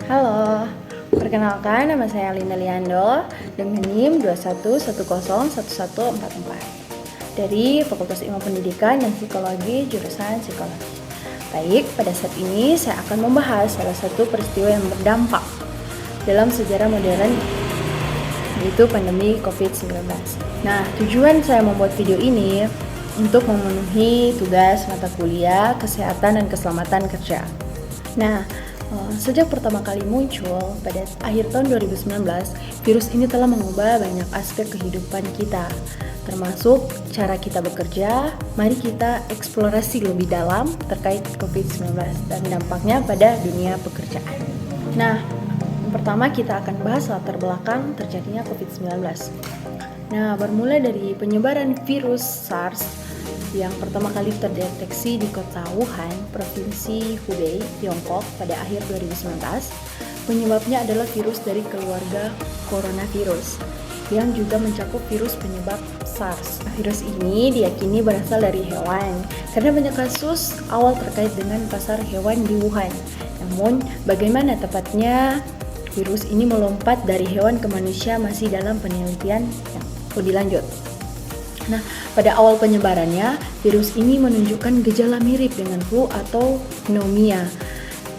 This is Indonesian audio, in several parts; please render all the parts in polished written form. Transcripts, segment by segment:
Halo, perkenalkan nama saya Linda Liando dengan NIM 21101144 dari Fakultas Ilmu Pendidikan dan Psikologi jurusan Psikologi. Baik, pada saat ini saya akan membahas salah satu peristiwa yang berdampak dalam sejarah modern, yaitu pandemi COVID-19. Nah, tujuan saya membuat video ini untuk memenuhi tugas mata kuliah Kesehatan dan Keselamatan Kerja. Nah, sejak pertama kali muncul pada akhir tahun 2019, virus ini telah mengubah banyak aspek kehidupan kita, termasuk cara kita bekerja. Mari kita eksplorasi lebih dalam terkait COVID-19 dan dampaknya pada dunia pekerjaan. Nah, yang pertama kita akan bahas latar belakang terjadinya COVID-19. Nah, bermula dari penyebaran virus SARS yang pertama kali terdeteksi di kota Wuhan, Provinsi Hubei, Tiongkok pada akhir 2019. Penyebabnya adalah virus dari keluarga coronavirus yang juga mencakup virus penyebab SARS. Virus ini diyakini berasal dari hewan karena banyak kasus awal terkait dengan pasar hewan di Wuhan. Namun, bagaimana tepatnya virus ini melompat dari hewan ke manusia masih dalam penelitian yang lebih lanjut. Nah, pada awal penyebarannya, virus ini menunjukkan gejala mirip dengan flu atau pneumonia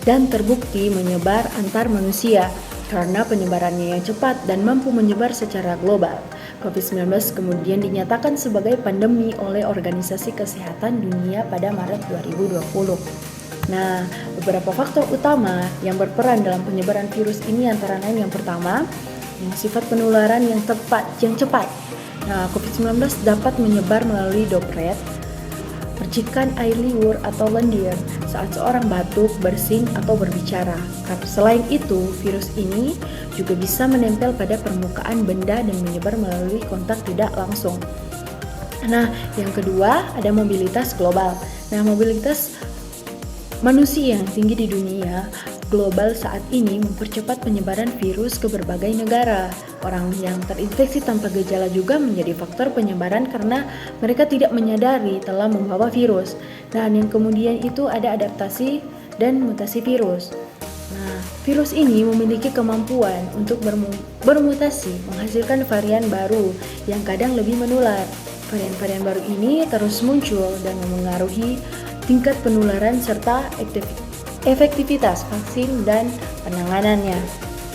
dan terbukti menyebar antar manusia karena penyebarannya yang cepat dan mampu menyebar secara global. COVID-19 kemudian dinyatakan sebagai pandemi oleh Organisasi Kesehatan Dunia pada Maret 2020. Nah, beberapa faktor utama yang berperan dalam penyebaran virus ini antara lain yang pertama, yang sifat penularan yang cepat. Nah, COVID-19 dapat menyebar melalui droplet, percikan air liur atau lendir saat seorang batuk, bersin, atau berbicara. Selain itu, virus ini juga bisa menempel pada permukaan benda dan menyebar melalui kontak tidak langsung. Nah, yang kedua ada mobilitas global. Nah, mobilitas manusia yang tinggi di dunia global saat ini mempercepat penyebaran virus ke berbagai negara. Orang yang terinfeksi tanpa gejala juga menjadi faktor penyebaran karena mereka tidak menyadari telah membawa virus. Dan yang kemudian itu ada adaptasi dan mutasi virus. Nah, virus ini memiliki kemampuan untuk bermutasi, menghasilkan varian baru yang kadang lebih menular. Varian-varian baru ini terus muncul dan memengaruhi tingkat penularan serta efektivitas vaksin dan penanganannya.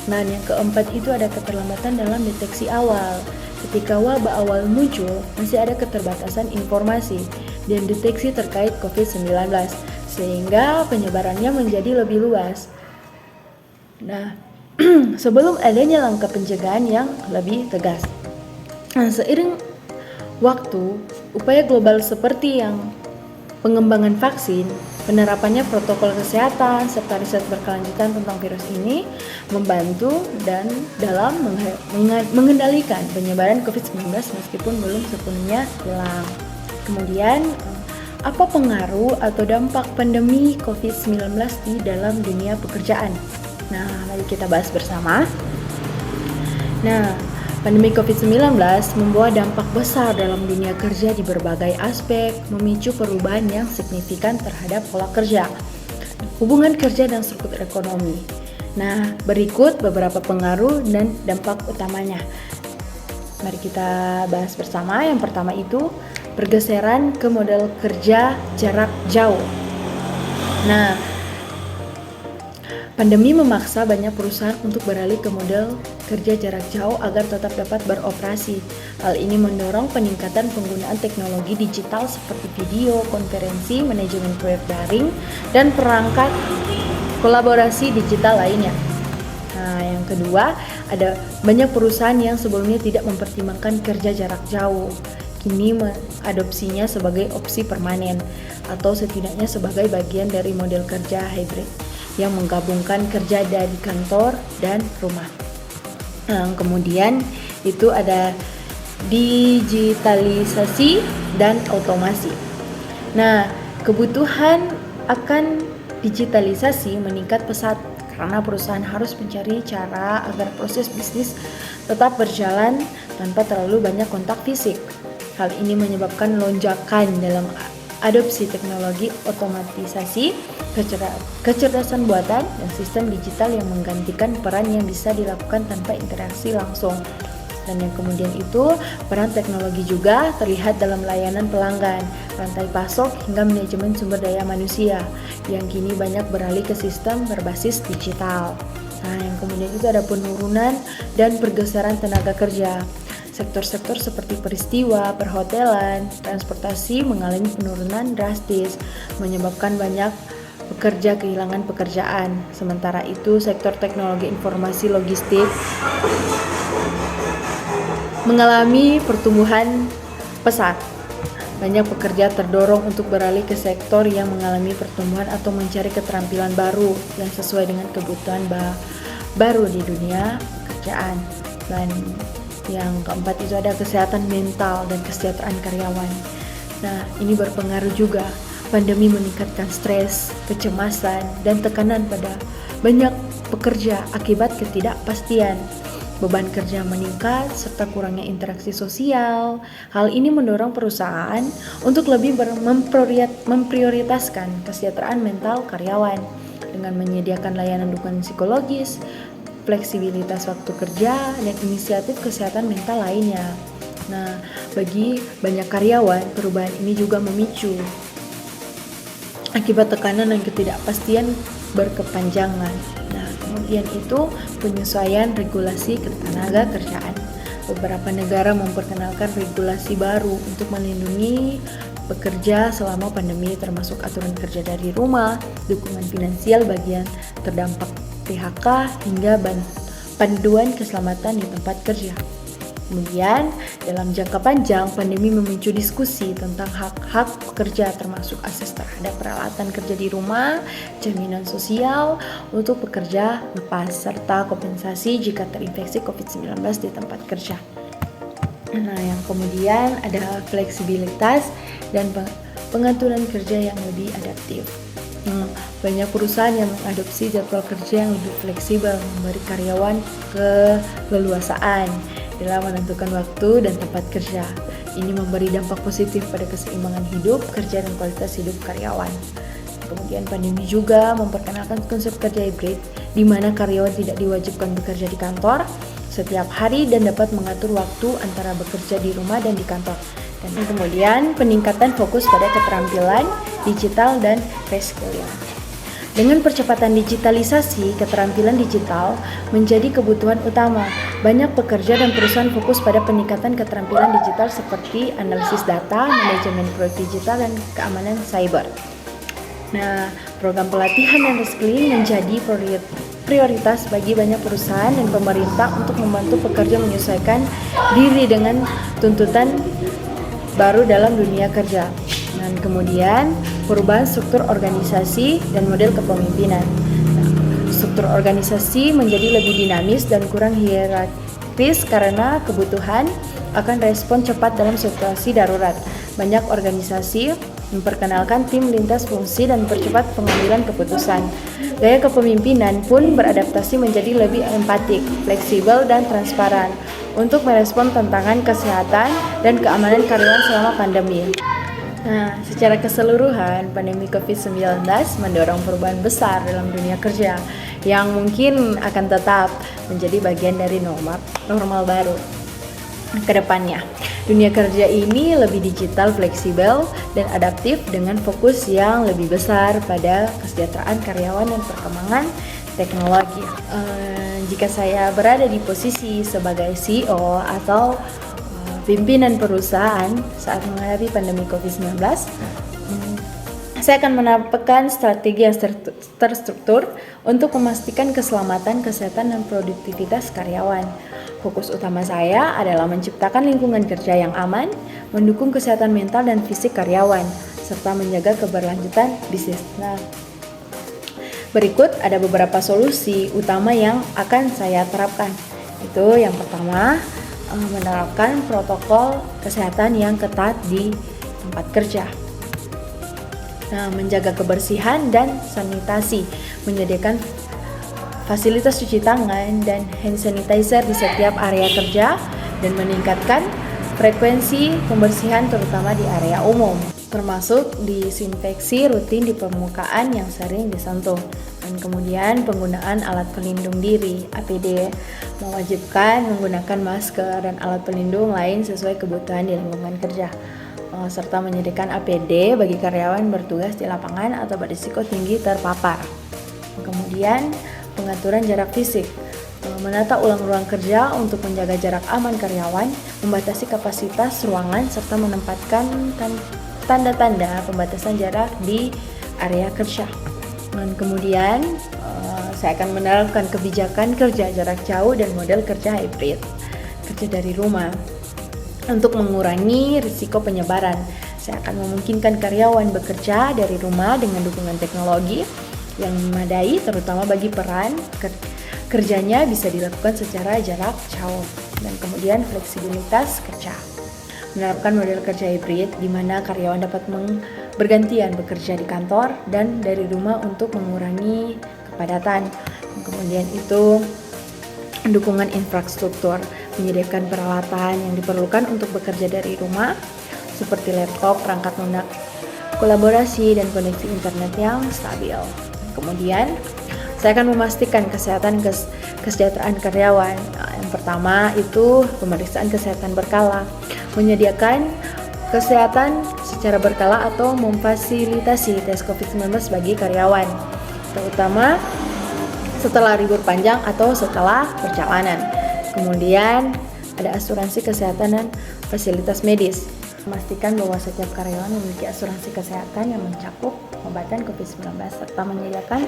Nah, yang keempat itu ada keterlambatan dalam deteksi awal. Ketika wabah awal muncul, masih ada keterbatasan informasi dan deteksi terkait COVID-19, sehingga penyebarannya menjadi lebih luas. Nah, sebelum adanya langkah pencegahan yang lebih tegas. Nah, seiring waktu, upaya global seperti yang pengembangan vaksin, penerapannya protokol kesehatan, serta riset berkelanjutan tentang virus ini membantu dan dalam mengendalikan penyebaran COVID-19 meskipun belum sepenuhnya hilang. Kemudian, apa pengaruh atau dampak pandemi COVID-19 di dalam dunia pekerjaan? Nah, mari kita bahas bersama. Nah, pandemi COVID-19 membawa dampak besar dalam dunia kerja di berbagai aspek, memicu perubahan yang signifikan terhadap pola kerja, hubungan kerja, dan struktur ekonomi. Nah, berikut beberapa pengaruh dan dampak utamanya. Mari kita bahas bersama. Yang pertama itu, pergeseran ke model kerja jarak jauh. Nah, pandemi memaksa banyak perusahaan untuk beralih ke model kerja jarak jauh agar tetap dapat beroperasi. Hal ini mendorong peningkatan penggunaan teknologi digital seperti video, konferensi, manajemen proyek daring, dan perangkat kolaborasi digital lainnya. Nah, yang kedua, ada banyak perusahaan yang sebelumnya tidak mempertimbangkan kerja jarak jauh. Kini mengadopsinya sebagai opsi permanen atau setidaknya sebagai bagian dari model kerja hybrid yang menggabungkan kerja dari kantor dan rumah. Kemudian itu ada digitalisasi dan otomasi. Nah, kebutuhan akan digitalisasi meningkat pesat karena perusahaan harus mencari cara agar proses bisnis tetap berjalan tanpa terlalu banyak kontak fisik. Hal ini menyebabkan lonjakan dalam adopsi teknologi otomatisasi, kecerdasan buatan, dan sistem digital yang menggantikan peran yang bisa dilakukan tanpa interaksi langsung. Dan yang kemudian itu, peran teknologi juga terlihat dalam layanan pelanggan, rantai pasok, hingga manajemen sumber daya manusia, yang kini banyak beralih ke sistem berbasis digital. Nah, yang kemudian itu ada penurunan dan pergeseran tenaga kerja. Sektor-sektor seperti peristiwa, perhotelan, transportasi mengalami penurunan drastis, menyebabkan banyak pekerja kehilangan pekerjaan. Sementara itu, sektor teknologi informasi logistik mengalami pertumbuhan pesat. Banyak pekerja terdorong untuk beralih ke sektor yang mengalami pertumbuhan atau mencari keterampilan baru yang sesuai dengan kebutuhan baru di dunia pekerjaan. Dan yang keempat itu ada kesehatan mental dan kesejahteraan karyawan. Nah, ini berpengaruh juga. Pandemi meningkatkan stres, kecemasan, dan tekanan pada banyak pekerja akibat ketidakpastian. Beban kerja meningkat serta kurangnya interaksi sosial. Hal ini mendorong perusahaan untuk lebih memprioritaskan kesejahteraan mental karyawan dengan menyediakan layanan dukungan psikologis, fleksibilitas waktu kerja, dan inisiatif kesehatan mental lainnya. Nah, bagi banyak karyawan, perubahan ini juga memicu akibat tekanan dan ketidakpastian berkepanjangan. Nah, kemudian itu penyesuaian regulasi ketenaga kerjaan. Beberapa negara memperkenalkan regulasi baru untuk melindungi pekerja selama pandemi, termasuk aturan kerja dari rumah, dukungan finansial bagi yang terdampak PHK, hingga panduan keselamatan di tempat kerja. Kemudian, dalam jangka panjang, pandemi memicu diskusi tentang hak-hak pekerja, termasuk akses terhadap peralatan kerja di rumah, jaminan sosial untuk pekerja lepas, serta kompensasi jika terinfeksi COVID-19 di tempat kerja. Nah, yang kemudian ada fleksibilitas dan pengaturan kerja yang lebih adaptif. Banyak perusahaan yang mengadopsi jadwal kerja yang lebih fleksibel, memberi karyawan keleluasaan dalam menentukan waktu dan tempat kerja. Ini memberi dampak positif pada keseimbangan hidup, kerja, dan kualitas hidup karyawan. Kemudian pandemi juga memperkenalkan konsep kerja hibrid, di mana karyawan tidak diwajibkan bekerja di kantor setiap hari dan dapat mengatur waktu antara bekerja di rumah dan di kantor. Dan kemudian peningkatan fokus pada keterampilan digital dan reskilling. Dengan percepatan digitalisasi, keterampilan digital menjadi kebutuhan utama. Banyak pekerja dan perusahaan fokus pada peningkatan keterampilan digital seperti analisis data, manajemen proyek digital, dan keamanan cyber. Nah, program pelatihan dan reskilling menjadi prioritas bagi banyak perusahaan dan pemerintah untuk membantu pekerja menyesuaikan diri dengan tuntutan baru dalam dunia kerja. Dan kemudian perubahan struktur organisasi dan model kepemimpinan. Nah, struktur organisasi menjadi lebih dinamis dan kurang hierarkis karena kebutuhan akan respon cepat dalam situasi darurat. Banyak organisasi memperkenalkan tim lintas fungsi dan mempercepat pengambilan keputusan. Gaya kepemimpinan pun beradaptasi menjadi lebih empatik, fleksibel, dan transparan untuk merespon tantangan kesehatan dan keamanan karyawan selama pandemi. Nah, secara keseluruhan, pandemi COVID-19 mendorong perubahan besar dalam dunia kerja yang mungkin akan tetap menjadi bagian dari normal baru ke depannya. Dunia kerja ini lebih digital, fleksibel, dan adaptif dengan fokus yang lebih besar pada kesejahteraan karyawan dan perkembangan teknologi. Jika saya berada di posisi sebagai CEO atau pimpinan perusahaan saat menghadapi pandemi COVID-19, saya akan menerapkan strategi yang terstruktur untuk memastikan keselamatan, kesehatan, dan produktivitas karyawan. Fokus utama saya adalah menciptakan lingkungan kerja yang aman, mendukung kesehatan mental dan fisik karyawan, serta menjaga keberlanjutan bisnis. Nah, berikut ada beberapa solusi utama yang akan saya terapkan. Itu yang pertama, menerapkan protokol kesehatan yang ketat di tempat kerja. Nah, menjaga kebersihan dan sanitasi, menyediakan fasilitas cuci tangan dan hand sanitizer di setiap area kerja, dan meningkatkan frekuensi pembersihan terutama di area umum. termasuk disinfeksi rutin di permukaan yang sering disentuh. Dan kemudian penggunaan alat pelindung diri (APD), mewajibkan menggunakan masker dan alat pelindung lain sesuai kebutuhan di lingkungan kerja, serta menyediakan APD bagi karyawan bertugas di lapangan atau berisiko tinggi terpapar. Kemudian pengaturan jarak fisik, menata ulang ruang kerja untuk menjaga jarak aman karyawan, membatasi kapasitas ruangan, serta menempatkan tanda-tanda pembatasan jarak di area kerja. Dan kemudian saya akan menerapkan kebijakan kerja jarak jauh dan model kerja hybrid, kerja dari rumah. Untuk mengurangi risiko penyebaran, saya akan memungkinkan karyawan bekerja dari rumah dengan dukungan teknologi yang memadai, terutama bagi peran kerjanya bisa dilakukan secara jarak jauh. Dan kemudian fleksibilitas kerja, menerapkan model kerja hybrid di mana karyawan dapat bergantian bekerja di kantor dan dari rumah untuk mengurangi kepadatan. Kemudian itu dukungan infrastruktur, menyediakan peralatan yang diperlukan untuk bekerja dari rumah seperti laptop, perangkat lunak, kolaborasi dan koneksi internet yang stabil. Kemudian saya akan memastikan kesejahteraan karyawan. Yang pertama itu pemeriksaan kesehatan berkala, menyediakan kesehatan secara berkala atau memfasilitasi tes COVID-19 bagi karyawan, terutama setelah libur panjang atau setelah perjalanan. Kemudian ada asuransi kesehatan dan fasilitas medis, memastikan bahwa setiap karyawan memiliki asuransi kesehatan yang mencakup pengobatan COVID-19 serta menyediakan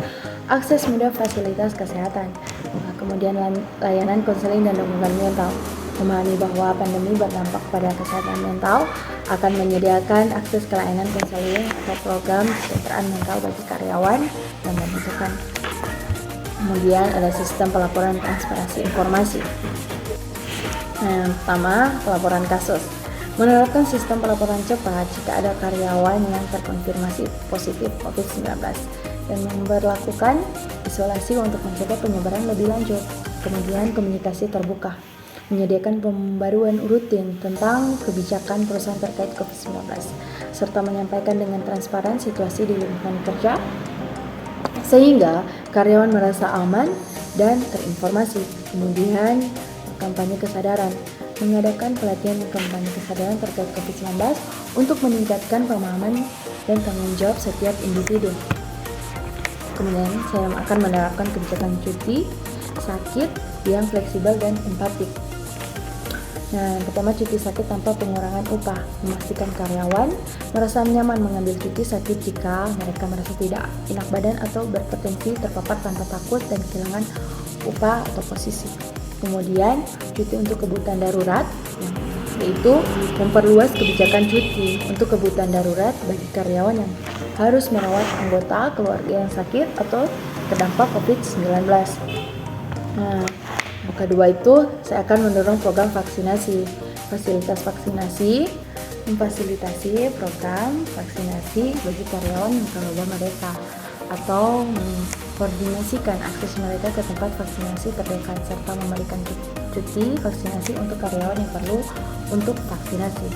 akses mudah fasilitas kesehatan. Kemudian layanan konseling dan dukungan mental, memahami bahwa pandemi berdampak pada kesehatan mental, akan menyediakan akses ke layanan konseling atau program kesejahteraan mental bagi karyawan yang membutuhkan. Kemudian ada sistem pelaporan transparansi informasi. Yang pertama, pelaporan kasus, menerapkan sistem pelaporan cepat jika ada karyawan yang terkonfirmasi positif COVID-19 dan memberlakukan isolasi untuk mencegah penyebaran lebih lanjut. Kemudian komunikasi terbuka, menyediakan pembaruan rutin tentang kebijakan perusahaan terkait COVID-19 serta menyampaikan dengan transparan situasi di lingkungan kerja sehingga karyawan merasa aman dan terinformasi. Kemudian kampanye kesadaran, mengadakan pelatihan kampanye kesadaran terkait COVID-19 untuk meningkatkan pemahaman dan tanggung jawab setiap individu. Kemudian saya akan menerapkan kebijakan cuti sakit yang fleksibel dan empatik. Nah, pertama, cuti sakit tanpa pengurangan upah, memastikan karyawan merasa nyaman mengambil cuti sakit jika mereka merasa tidak enak badan atau berpotensi terpapar tanpa takut dan kehilangan upah atau posisi. Kemudian, cuti untuk kebutuhan darurat, yaitu memperluas kebijakan cuti untuk kebutuhan darurat bagi karyawan yang harus merawat anggota keluarga yang sakit atau terdampak COVID-19. Nah, kedua itu saya akan mendorong program vaksinasi, fasilitas vaksinasi, memfasilitasi program vaksinasi bagi karyawan yang keluarga mereka atau mengkoordinasikan akses mereka ke tempat vaksinasi terdekat serta memberikan cuti vaksinasi untuk karyawan yang perlu untuk vaksinasi.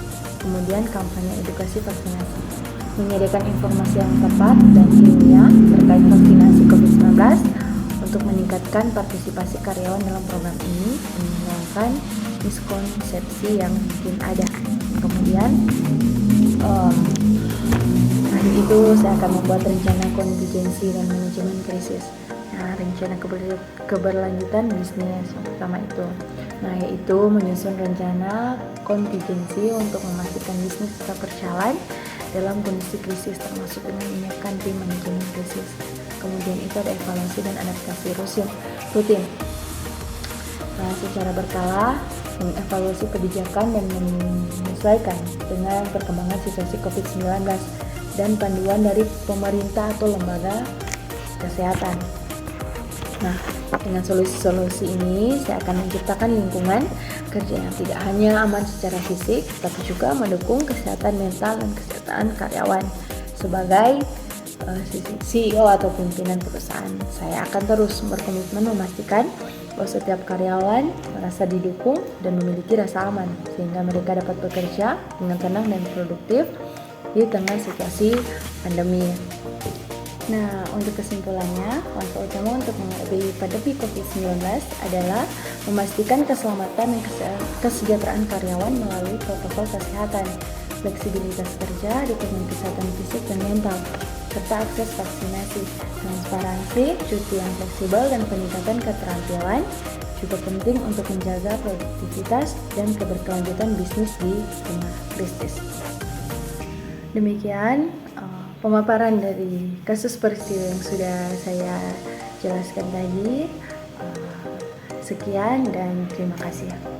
Kemudian kampanye edukasi vaksinasi, menyediakan informasi yang tepat dan ilmiah terkait vaksinasi COVID-19 untuk meningkatkan partisipasi karyawan dalam program ini, menghilangkan miskonsepsi yang mungkin ada. Kemudian itu saya akan membuat rencana kontingensi dan manajemen krisis. Nah, rencana keberlanjutan bisnis yang pertama itu, yaitu menyusun rencana kontingensi untuk memastikan bisnis tetap berjalan dalam kondisi krisis, termasuk dengan menyiapkan tim manajemen krisis. Kemudian itu ada evaluasi dan adaptasi rutin. Nah, secara berkala mengevaluasi kebijakan dan menyesuaikan dengan perkembangan situasi COVID-19 dan panduan dari pemerintah atau lembaga kesehatan. Nah, dengan solusi-solusi ini saya akan menciptakan lingkungan kerja yang tidak hanya aman secara fisik, tapi juga mendukung kesehatan mental dan kesehatan karyawan. Sebagai CEO atau pimpinan perusahaan, saya akan terus berkomitmen memastikan bahwa setiap karyawan merasa didukung dan memiliki rasa aman, sehingga mereka dapat bekerja dengan tenang dan produktif di tengah situasi pandemi. Nah, untuk kesimpulannya, langkah utama untuk menghadapi pandemi COVID-19 adalah memastikan keselamatan dan kesejahteraan karyawan melalui protokol kesehatan, fleksibilitas kerja, dukungan kesehatan fisik dan mental, serta akses vaksinasi, transparansi, cuti yang fleksibel, dan peningkatan keterampilan juga penting untuk menjaga produktivitas dan keberkelanjutan bisnis di tengah krisis. Demikian pemaparan dari kasus peristiwa yang sudah saya jelaskan tadi. Sekian dan terima kasih.